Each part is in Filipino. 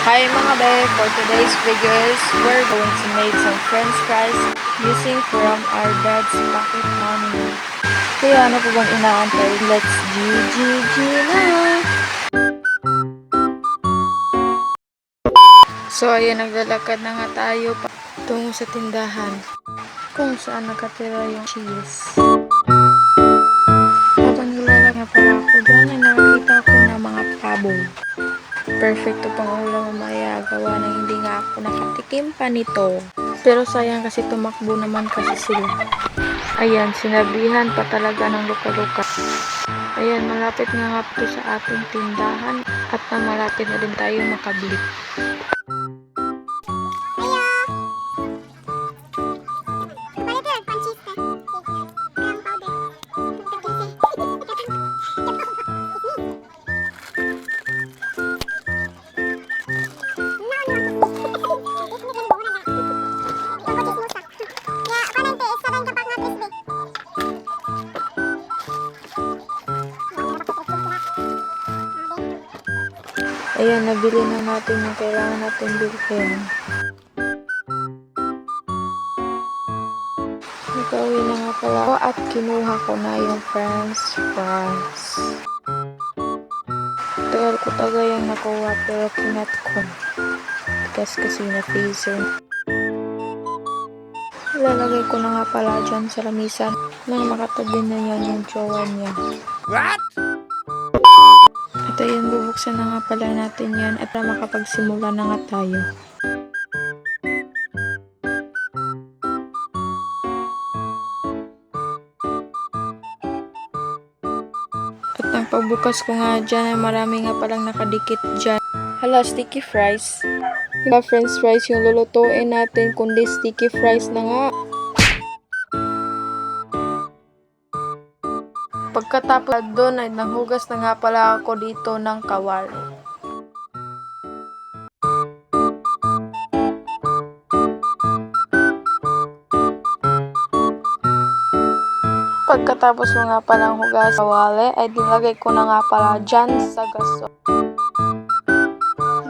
Hi mga be, for today's video is we're going to make some french fries using from our dad's pocket money. Kaya ano po bang inaantay? Let's GGG na! So ayan, naglalakad na nga tayo tungo sa tindahan kung saan nakatira yung cheese. Habang nilalak nga pala ako dyan ay nakakita ko ng mga pabo. Perfecto pang ulam mamaya, gawa ng hindi nga ako nakatikim pa nito. Pero sayang kasi tumakbo naman kasi sila. Ayan, sinabihan pa talaga ng luka-luka. Ayan, malapit nga to sa ating tindahan at na malapit na din tayo makabili. Ayan, nabili na natin yung kailangan natin bilhin. Nagawin na nga pala ako at kinuha ko na yung french fries. Tagal ko tagayang nakuha pero kinat ko. Kasi na freezer. Ilalagay ko na nga pala dyan sa lamisan nang makatabi na yan yung jowa niya. What? At ayun, bubuksan na nga pala natin yan at makapagsimula na nga tayo. At ang pagbukas ko nga dyan ay marami nga palang nakadikit dyan. Hala, sticky fries. Hindi french fries yung lulutuin natin kundi sticky fries na nga. Pagkatapos doon ay nanghugas na nga pala ako dito ng kawali. Pagkatapos ko nga palang hugas sa kawali ay nilagay ko na nga pala dyan sa gasol.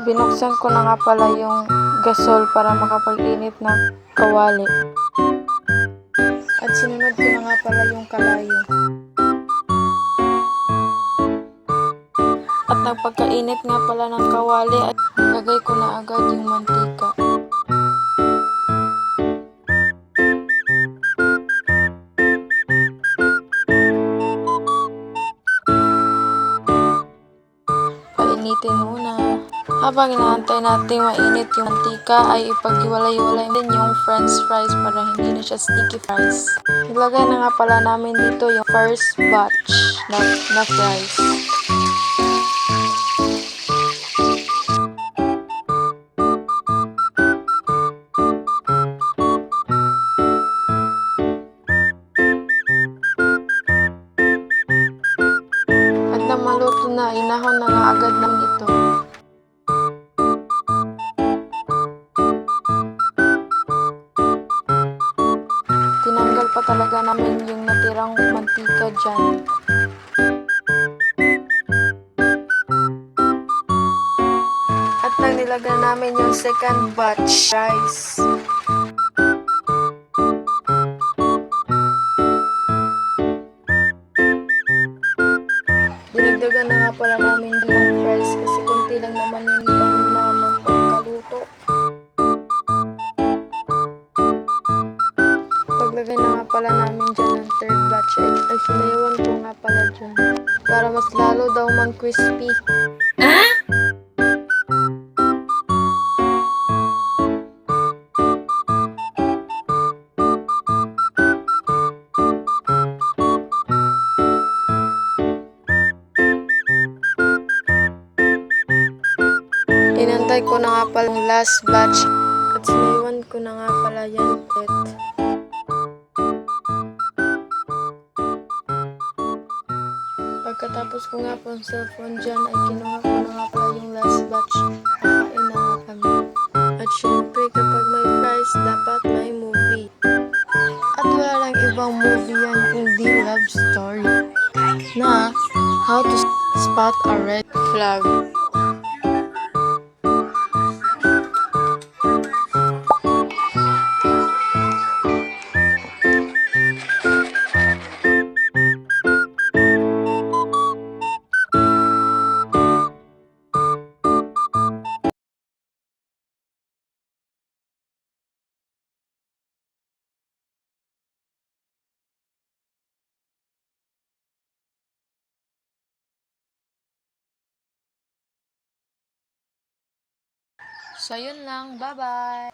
Binuksan ko na nga pala yung gasol para makapag-init ng kawali. At sinunod ko na nga pala yung kalayo. At nagpagkainit nga pala ng kawali at nilagay ko na agad yung mantika. Painitin muna. Habang inaantay natin mainit yung mantika ay ipaghiwalay-walay din yung french fries para hindi na siya sticky fries. Naglagay na nga pala namin dito yung first batch na fries. At nang maluto na, inahon na nga agad namin ito. Tinanggal pa talaga namin yung natirang mantika dyan. At nang nilagay namin yung second batch rice. Dinagdagan na nga pala namin yung fries kasi konti lang naman yung naman pagkaluto. Paglagay na nga pala namin dyan ng third batch ay sinayawan ko nga pala dyan para mas lalo daw man crispy. Inantay ko na nga pala yung last batch at sinayawan ko na nga pala yan ulit. Pagkatapos ko nga po ang cellphone dyan ay kinuha ko na nga pala yung last batch. Kain na nga kami. At syempre kapag may fries dapat may movie. At wala lang ibang movie yan kundi love story na How to Spot a Red Flag. So, yun lang. Bye-bye!